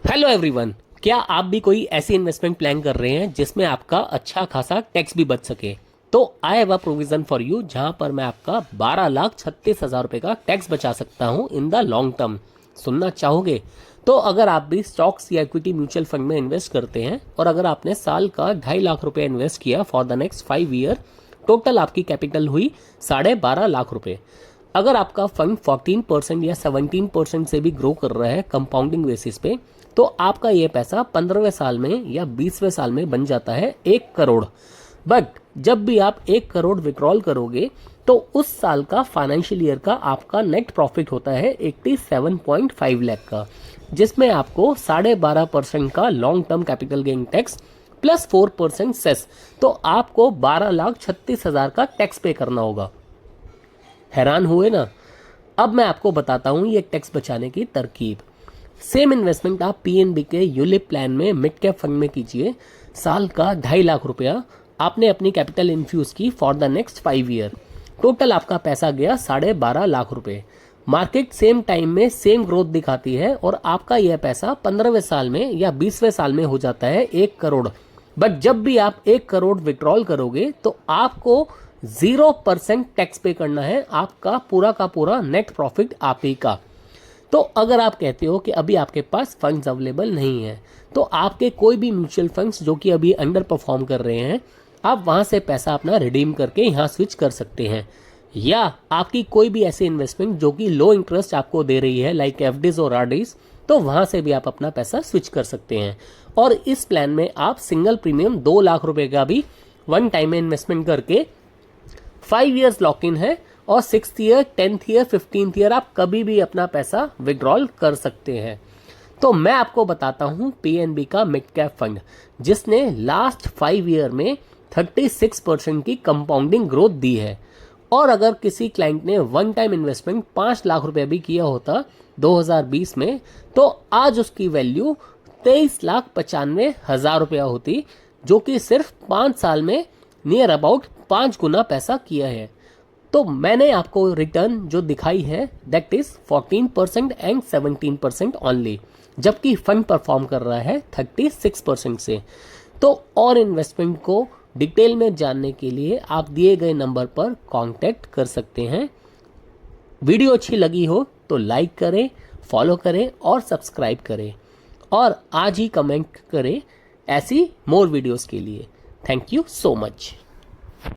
Hello everyone, क्या आप भी कोई ऐसी इन्वेस्टमेंट प्लान कर रहे हैं जिसमें आपका अच्छा खासा टैक्स भी बच सके? तो I have a provision for you, जहां पर मैं आपका 12,36,000 रुपए का टैक्स बचा सकता हूं इन द लॉन्ग टर्म। सुनना चाहोगे? तो अगर आप भी स्टॉक्स या इक्विटी म्यूचुअल फंड में इन्वेस्ट करते हैं और अगर आपने साल का 2.5 लाख रुपए इन्वेस्ट किया for the next 5 year, total आपकी कैपिटल हुई 12.5 लाख रुपए। अगर आपका फंड 14% या 17% से भी ग्रो कर रहा है कंपाउंडिंग बेसिस पे, तो आपका ये पैसा 15वें साल में या 20वें साल में बन जाता है 1 करोड़। बट जब भी आप 1 करोड़ विड्रॉल करोगे तो उस साल का फाइनेंशियल ईयर का आपका नेट प्रॉफिट होता है 87.5 लाख का, जिसमें आपको 12.5% का long term capital gain tax plus 4% cess, तो आपको 12,36,000 का टैक्स पे करना होगा। हैरान हुए ना? अब मैं आपको बताता हूं ये टैक्स बचाने की तरकीब। सेम इन्वेस्टमेंट आप पीएनबी के यूलिप प्लान में मिड कैप फंड में कीजिए। साल का 2.5 लाख रुपया आपने अपनी कैपिटल इन्फ्यूज की for the next 5 year. Total आपका पैसा गया 12.5 लाख रुपए। मार्केट सेम टाइम में सेम ग्रोथ दिखाती है और आपका यह पैसा 15वें साल में या 20वें साल में हो जाता है 1 करोड़। बट जब भी आप 1 करोड़ विड्रॉल करोगे तो आपको 0% टैक्स पे करना है, आपका पूरा का पूरा नेट प्रॉफिट आप ही का। तो अगर आप कहते हो कि अभी आपके पास फंड्स अवेलेबल नहीं है, तो आपके कोई भी म्यूचुअल फंड्स जो कि अभी अंडर परफॉर्म कर रहे हैं, आप वहां से पैसा अपना रिडीम करके यहाँ स्विच कर सकते हैं। या आपकी कोई भी ऐसी इन्वेस्टमेंट जो कि लो इंटरेस्ट आपको दे रही है लाइक एफडीज और आरडीज, तो वहां से भी आप अपना पैसा स्विच कर सकते हैं। और इस प्लान में आप सिंगल प्रीमियम 2 लाख रुपए का भी वन टाइम में इन्वेस्टमेंट करके 5 ईयर्स लॉक इन है और 6th year, 10th year, 15th year आप कभी भी अपना पैसा विड्रॉल कर सकते हैं। तो मैं आपको बताता हूं पीएनबी का मिड कैप फंड, जिसने लास्ट 5 ईयर में 36% की कंपाउंडिंग ग्रोथ दी है। और अगर किसी क्लाइंट ने वन टाइम इन्वेस्टमेंट 5 लाख रुपए भी किया होता 2020 में, तो आज उसकी वैल्यू 23,95,000 रुपया होती, जो कि सिर्फ 5 साल में नियर अबाउट 5 गुना पैसा किया है। तो मैंने आपको रिटर्न जो दिखाई है दैट इज 14% एंड 17% ओनली, जबकि फंड परफॉर्म कर रहा है 36% से। तो और इन्वेस्टमेंट को डिटेल में जानने के लिए आप दिए गए नंबर पर कांटेक्ट कर सकते हैं। वीडियो अच्छी लगी हो तो लाइक करें, फॉलो करें और सब्सक्राइब करें, और आज ही कमेंट करें ऐसी मोर वीडियोस के लिए। Thank you so much.